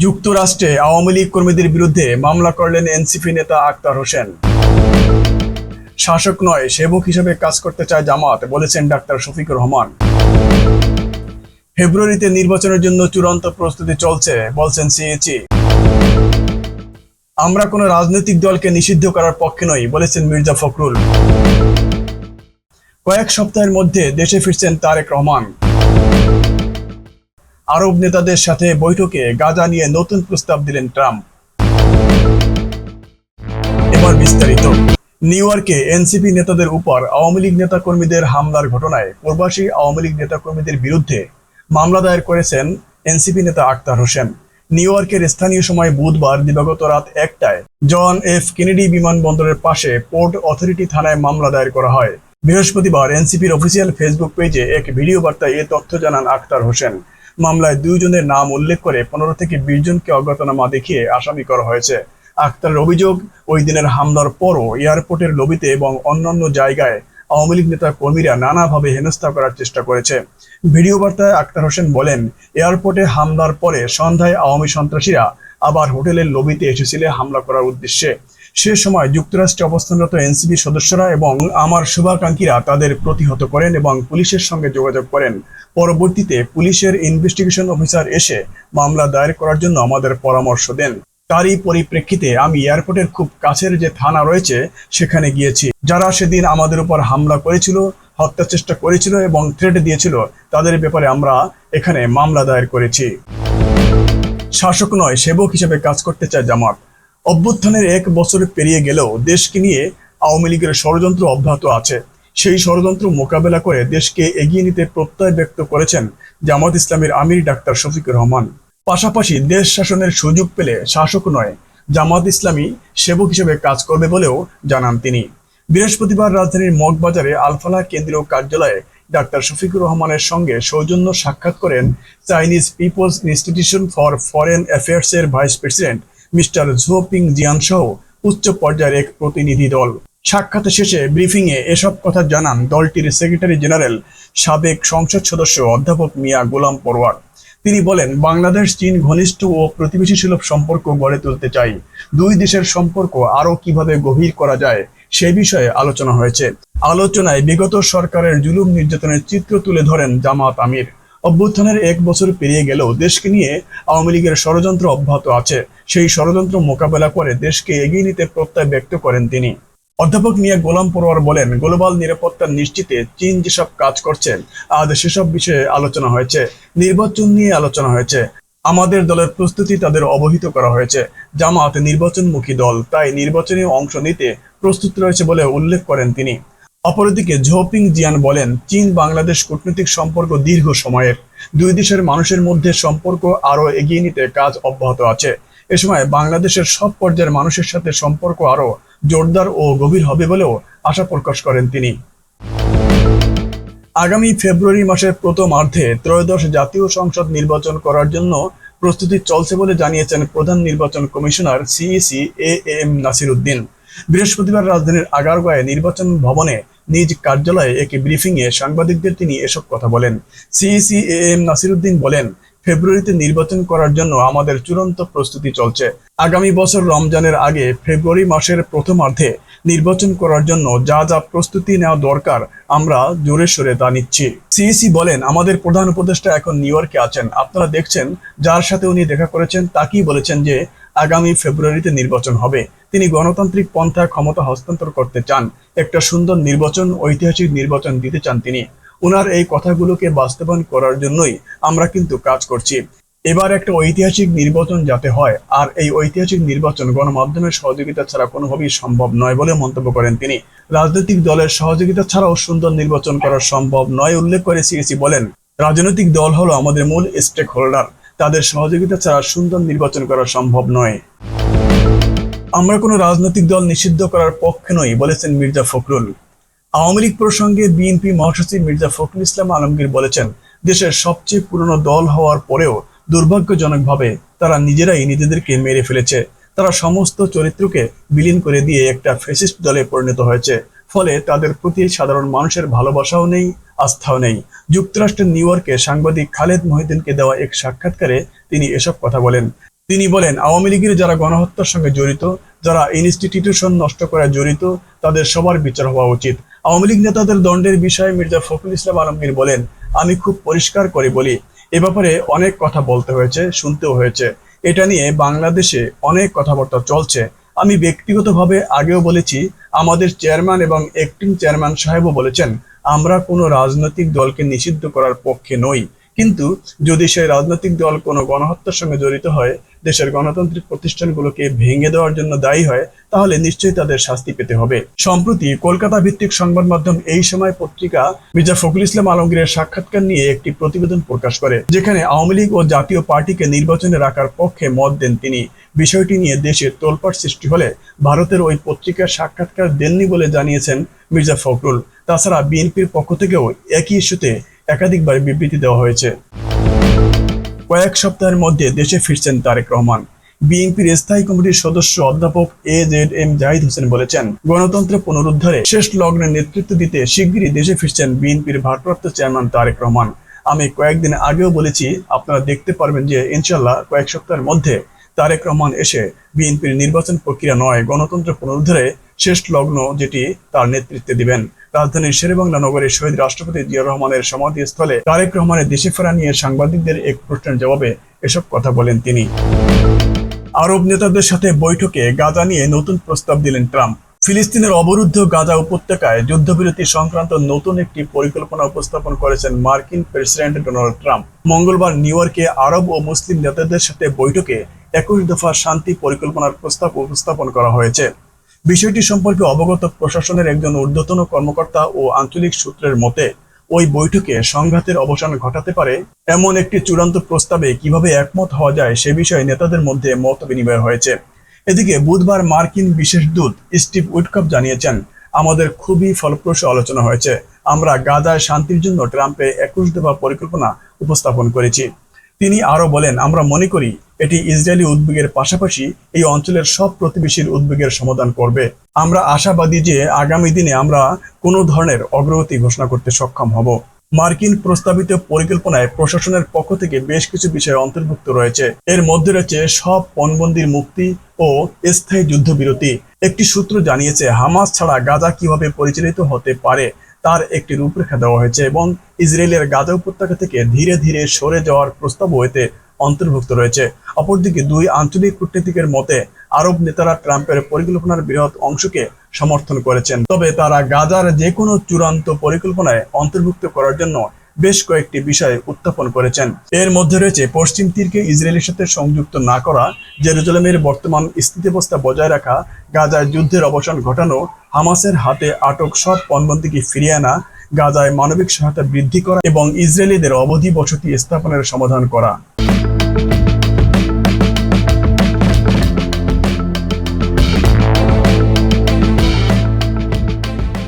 যুক্তরাষ্ট্রে আওয়ামী লীগ কর্মীদের বিরুদ্ধে মামলা করলেন এনসিপি নেতা আক্তার হোসেন। শাসক নয়, সেবক হিসেবে কাজ করতে চায় জামাত, বলেছেন ডাক্তার শফিকুর রহমান। ফেব্রুয়ারিতে নির্বাচনের জন্য চূড়ান্ত প্রস্তুতি চলছে, বলছেন সিএচি। আমরা কোনো রাজনৈতিক দলকে নিষিদ্ধ করার পক্ষে নই, বলেছেন মির্জা ফখরুল। কয়েক সপ্তাহের মধ্যে দেশে ফিরছেন তারেক রহমান। আরব নেতাদের সাথে বৈঠকে গাজা নিয়ে নতুন প্রস্তাব দিলেন ট্রাম্প। এবার বিস্তারিত। নিউ ইয়র্কে এনসিপি নেতাদের উপর আওয়ামী লীগ নেতাকর্মীদের হামলার ঘটনায় প্রবাসী আওয়ামী লীগ নেতাকর্মীদের বিরুদ্ধে মামলা দায়ের করেছেন এনসিপি নেতা আক্তার হোসেন। নিউ ইয়র্কের স্থানীয় সময় বুধবার দিবাগত রাত 1টায় জন এফ কেনেডি বিমানবন্দরের পাশে পোর্ট অথরিটি থানায় মামলা দায়ের করা হয়। বৃহস্পতিবার এনসিপির অফিসিয়াল ফেসবুক পেজে এক ভিডিও বার্তায় এ তথ্য জানান আক্তার হোসেন। মামলায় 2 জনের নাম উল্লেখ করে 15 থেকে 20 জনকে অজ্ঞাতনামা দেখিয়ে আসামি করা হয়েছে। আক্তারের অভিযোগ, ওই দিনের হামলার পরও এয়ারপোর্টের লবিতে এবং অন্যান্য জায়গায় আওয়ামী লীগ নেতা কর্মীরা নানাভাবে হেনস্থা করার চেষ্টা করেছে। ভিডিও বার্তায় আক্তার হোসেন বলেন, এয়ারপোর্টে হামলার পরে সন্ধ্যায় আওয়ামী সন্ত্রাসীরা আবার হোটেলের লবিতে এসেছিল হামলা করার উদ্দেশ্যে। সে সময় যুক্তরাষ্ট্রে অবস্থানরত এনসিপি সদস্যরা এবং আমার শুভাকাঙ্ক্ষীরা তাদের প্রতিহত করেন এবং পুলিশের সঙ্গে যোগাযোগ করেন। পরবর্তীতে পুলিশের ইনভেস্টিগেশন অফিসার এসে মামলা দায়ের করার জন্য আমাদের পরামর্শ দেন। তারই পরিপ্রেক্ষিতে আমি এয়ারপোর্টের খুব কাছের যে থানা রয়েছে সেখানে গিয়েছি। যারা সেদিন আমাদের উপর হামলা করেছিল, হত্যা চেষ্টা করেছিল এবং থ্রেট দিয়েছিল, তাদের ব্যাপারে আমরা এখানে মামলা দায়ের করেছি। শাসক নয়, সেবক হিসেবে কাজ করতে চায় জামাত। অভ্যুত্থানের 1 বছর পেরিয়ে গেলেও দেশকে নিয়ে আওয়ামী লীগের ষড়যন্ত্র অব্যাহত আছে। সেই ষড়যন্ত্র মোকাবেলা করে দেশকে এগিয়ে নিতে প্রত্যয় ব্যক্ত করেছেন জামাত ইসলামের আমির ডাক্তার শফিকুর রহমান। পাশাপাশি দেশ শাসনের সুযোগ পেলে শাসক নয়, জামাত ইসলামী সেবক হিসেবে কাজ করবে বলেও জানান তিনি। বৃহস্পতিবার রাজধানীর মগবাজারে আলফালা কেন্দ্রীয় কার্যালয়ে ডাক্তার শফিকুর রহমানের সঙ্গে সৌজন্য সাক্ষাৎ করেন Chinese people's institution for foreign অ্যাফেয়ার্সের ভাইস প্রেসিডেন্ট মিস্টার ঝোপিং জিয়ান সহ উচ্চ পর্যায়ের এক প্রতিনিধি দল। সাক্ষাৎ শেষে ব্রিফিংয়ে এসব কথা জানান দলটির সেক্রেটারি জেনারেল সাবেক সংসদ সদস্য অধ্যাপক মিয়া গোলাম পরোয়ার। তিনি বলেন, বাংলাদেশ চীন ঘনিষ্ঠ ও প্রতিবেশী সুলভ সম্পর্ক গড়ে তুলতে চাই। 2 দেশের সম্পর্ক আরও কিভাবে গভীর করা যায় সে বিষয়ে আলোচনা হয়েছে। আলোচনায় বিগত সরকারের জুলুম নির্যাতনের চিত্র তুলে ধরেন জামাত আমির। অভ্যুত্থানের 1 বছর পেরিয়ে গেলেও দেশকে নিয়ে আওয়ামী লীগের ষড়যন্ত্র অব্যাহত আছে। সেই ষড়যন্ত্র মোকাবেলা করে দেশকে এগিয়ে নিতে প্রত্যয় ব্যক্ত করেন তিনি। অধ্যাপক মিয়া গোলাম পরোয়ার বলেন, গ্লোবাল নিরাপত্তা নিশ্চিতে চীন যেসব কাজ করছেন আজ সেসব বিষয়ে আলোচনা হয়েছে। নির্বাচন নিয়ে আলোচনা হয়েছে। আমাদের দলের প্রস্তুতি তাদের অবহিত করা হয়েছে। জামাত নির্বাচনমুখী দল, তাই নির্বাচনে অংশ নিতে প্রস্তুত রয়েছে বলে উল্লেখ করেন তিনি। অপরদিকে ঝোপিং জিয়ান বলেন, চীন বাংলাদেশ কূটনৈতিক সম্পর্ক দীর্ঘ সময়ের। 2 দেশের মানুষের মধ্যে সম্পর্ক আরও এগিয়ে নিতে কাজ অব্যাহত আছে। এ সময় বাংলাদেশের সব পর্যায়ের মানুষের সাথে সম্পর্ক আরও জোরদার ও গভীর হবে বলেও আশা প্রকাশ করেন তিনি। আগামী ফেব্রুয়ারি মাসের প্রথমার্ধে ত্রয়োদশ জাতীয় সংসদ নির্বাচন করার জন্য প্রস্তুতি চলছে বলে জানিয়েছেন প্রধান নির্বাচন commissioner CEC am Nasir Uddin. বৃহস্পতিবার রাজধানীর আগারগাঁয়ে নির্বাচন ভবনে নিজ কার্যালয়ে এক ব্রিফিংয়ে সাংবাদিকদের তিনি এসব কথা বলেন। সিইসি এএম নাসির উদ্দিন বলেন, ফেব্রুয়ারিতে নির্বাচন করার জন্য আমাদের চূড়ান্ত প্রস্তুতি চলছে। আগামী বছর রমজানের আগে ফেব্রুয়ারি মাসের প্রথমার্ধে নির্বাচন করার জন্য যা যা প্রস্তুতি নেওয়া দরকার আমরা জোরে সোরে তা নিচ্ছি। সিইসি বলেন, আমাদের প্রধান উপদেষ্টা এখন নিউ ইয়র্কে আছেন। আপনারা দেখছেন, যার সাথে উনি দেখা করেছেন তাকেই বলেছেন যে আগামী ফেব্রুয়ারিতে নির্বাচন হবে। তিনি গণতান্ত্রিক পন্থায় ক্ষমতা হস্তান্তর করতে চান। একটা সুন্দর নির্বাচন, ঐতিহাসিক নির্বাচন দিতে চান তিনি। ওনার এই কথাগুলোকে বাস্তবায়ন করার জন্যই আমরা কিন্তু কাজ করছি। এবার একটা ঐতিহাসিক নির্বাচন যাতে হয়, আর এই ঐতিহাসিক নির্বাচন গণমাধ্যমের সহযোগিতা ছাড়া কোনোভাবেই সম্ভব নয় বলে মন্তব্য করেন তিনি। রাজনৈতিক দলের সহযোগিতা ছাড়াও সুন্দর নির্বাচন করা সম্ভব নয় উল্লেখ করে সিইসি বলেন, রাজনৈতিক দল হলো আমাদের মূল স্টেক হোল্ডার। তাদের সহযোগিতা ছাড়া সুন্দর নির্বাচন করা সম্ভব নয়। আমরা কোনো রাজনৈতিক দল নিষিদ্ধ করার পক্ষে নই, বলেছেন মির্জা ফখরুল। আওয়ামী লীগ প্রসঙ্গে বিএনপি মহাসচিব মির্জা ফখরুল ইসলাম আলমগীর বলেছেন, দেশের সবচেয়ে পুরনো দল হওয়ার পরেও দুর্ভাগ্যজনকভাবে তারা নিজেরাই নিজেদেরকে মেরে ফেলেছে। তারা সমস্ত চরিত্রকে বিলীন করে দিয়ে একটা ফ্যাসিস্ট দলে পরিণত হয়েছে। ফলে তাদের প্রতি সাধারণ মানুষের ভালোবাসাও নেই, আস্থাও নেই। যুক্তরাষ্ট্রের নিউ ইয়র্কে সাংবাদিক খালেদ মহিউদ্দিনকে দেওয়া এক সাক্ষাৎকারে তিনি এসব কথা বলেন। তিনি বলেন, আওয়ামী লীগের যারা গণহত্যার সঙ্গে জড়িত, যারা ইনস্টিটিউশন নষ্ট করায় জড়িত, তাদের সবার বিচার হওয়া উচিত। আওয়ামী লীগ নেতাদের দণ্ডের বিষয়ে মির্জা ফখরুল ইসলাম আলমগীর বলেন, আমি খুব পরিষ্কার করে বলি, এ ব্যাপারে অনেক কথা বলতে হয়েছে, শুনতেও হয়েছে। এটা নিয়ে বাংলাদেশে অনেক কথাবার্তা চলছে। আমি ব্যক্তিগতভাবে আগেও বলেছি, আমাদের চেয়ারম্যান এবং অ্যাক্টিং চেয়ারম্যান সাহেবও বলেছেন, আমরা কোনো রাজনৈতিক দলকে নিষিদ্ধ করার পক্ষে নই, কিন্তু যদি সেই রাজনৈতিক দল কোনো গণহত্যার সঙ্গে জড়িত হয়, দেশের গণতান্ত্রিক প্রতিষ্ঠানগুলোকে ভেঙে দেওয়ার জন্য দায়ী হয়, তাহলে নিশ্চয়ই তাদের শাস্তি পেতে হবে। সম্প্রতি কলকাতা ভিত্তিক সংবাদ মাধ্যম এই সময় পত্রিকা মির্জা ফখরুল ইসলাম আলমগীরের সাক্ষাৎকার নিয়ে একটি প্রতিবেদন প্রকাশ করে, যেখানে আওয়ামী লীগ ও জাতীয় পার্টিকে নির্বাচনে রাখার পক্ষে মত দেন তিনি। বিষয়টি নিয়ে দেশে তোলপাড় সৃষ্টি হলে ভারতের ওই পত্রিকার সাক্ষাৎকার দেননি বলে জানিয়েছেন মির্জা ফখরুল। তাছাড়া বিএনপির পক্ষ থেকেও একই ইস্যুতে একাধিকবার বিবৃতি দেওয়া হয়েছে। কয়েক সপ্তাহের মধ্যে দেশে ফিরছেন তারেক রহমান। বিএনপির স্থায়ী কমিটির সদস্য অধ্যাপক এজেডএম জাহিদ হোসেন বলেছেন, গণতন্ত্র পুনরুদ্ধারে শেষ লগ্নে নেতৃত্ব দিতে শিগগিরই দেশে ফিরছেন বিএনপির ভারপ্রাপ্ত চেয়ারম্যান তারেক রহমান। আমি কয়েকদিন আগেও বলেছি, আপনারা দেখতে পারবেন যে ইনশাল্লাহ কয়েক সপ্তাহের মধ্যে তারেক রহমান এসে বিএনপির নির্বাচন প্রক্রিয়া নয়, গণতন্ত্র পুনরুদ্ধারে শেষ লগ্ন যেটি তার নেতৃত্বে দিবেন। রাজধানীর শেরেবাংলা নগরে শহীদ রাষ্ট্রপতি জিয়াউর রহমানের সমাধিস্থলে তারেক রহমানের দেশে ফেরা নিয়ে সাংবাদিকদের এক প্রশ্নের জবাবে এসব কথা বলেন তিনি। আরব নেতাদের সাথে বৈঠকে গাজা নিয়ে নতুন প্রস্তাব দিলেন ট্রাম্প। ফিলিস্তিনের অবরুদ্ধ গাজা উপত্যকায় যুদ্ধবিরতি সংক্রান্ত নতুন একটি পরিকল্পনা উপস্থাপন করেছেন মার্কিন প্রেসিডেন্ট ডোনাল্ড ট্রাম্প। মঙ্গলবার নিউ ইয়র্কে আরব ও মুসলিম নেতাদের সাথে বৈঠকে 21 দফা শান্তি পরিকল্পনার প্রস্তাব উপস্থাপন করা হয়েছে। বিষয়টি সম্পর্কে অবগত প্রশাসনের একজন ঊর্ধ্বতন কর্মকর্তা ও আঞ্চলিক সূত্রের মতে, ওই বৈঠকে সংঘাতের অবসান ঘটাতে পারে এমন একটি চূড়ান্ত প্রস্তাবে কিভাবে একমত হওয়া যায় সে বিষয়ে নেতাদের মধ্যে মত বিনিময় হয়েছে। এদিকে বুধবার মার্কিন বিশেষ দূত স্টিভ উইটকফ জানিয়েছেন, আমাদের খুবই ফলপ্রসূ আলোচনা হয়েছে। আমরা গাজায় শান্তির জন্য ট্রাম্পের 21 দফা পরিকল্পনা উপস্থাপন করেছি। তিনি আরো বলেন, আমরা মনে করি এটি ইসরায়েলি উদ্বেগের পাশাপাশি এই অঞ্চলের সব প্রতিবেশীর উদ্বেগের সমাধান করবে। আমরা আশাবাদী যে আগামী দিনে আমরা কোনো ধরনের অগ্রগতি ঘোষণা করতে সক্ষম হব। মার্কিন প্রস্তাবিত পরিকল্পনায় প্রশাসনের পক্ষ থেকে বেশ কিছু বিষয় অন্তর্ভুক্ত রয়েছে। এর মধ্যে রয়েছে সব পণবন্দির মুক্তি ও স্থায়ী যুদ্ধবিরতি। একটি সূত্র জানিয়েছে, হামাস ছাড়া গাজা কিভাবে পরিচালিত হতে পারে তার একটি রূপরেখা দেওয়া হয়েছে এবং ইসরায়েলের গাজা উপত্যকা থেকে ধীরে ধীরে সরে যাওয়ার প্রস্তাবও এতে অন্তর্ভুক্ত রয়েছে। অপরদিকে দুই আঞ্চলিক কূটনীতিকের মতে, আরব নেতারা ট্রাম্পের পরিকল্পনার বৃহৎ অংশকে সমর্থন করেছেন, তবে তারা গাজার যে কোনো চূড়ান্ত পরিকল্পনায় অন্তর্ভুক্ত করার জন্য বেশ কয়েকটি বিষয় উত্থাপন করেছেন। এর মধ্যে রয়েছে পশ্চিম তীরকে ইসরায়েলের সাথে সংযুক্ত না করা, জেরুজালেমের বর্তমান স্থিতাবস্থা বজায় রাখা, গাজায় যুদ্ধের অবসান ঘটানো, হামাসের হাতে আটক সব পণবন্দীকে ফিরিয়ে আনা, গাজায় মানবিক সহায়তা বৃদ্ধি করা এবং ইসরায়েলিদের অবধি বসতি স্থাপনের সমাধান করা।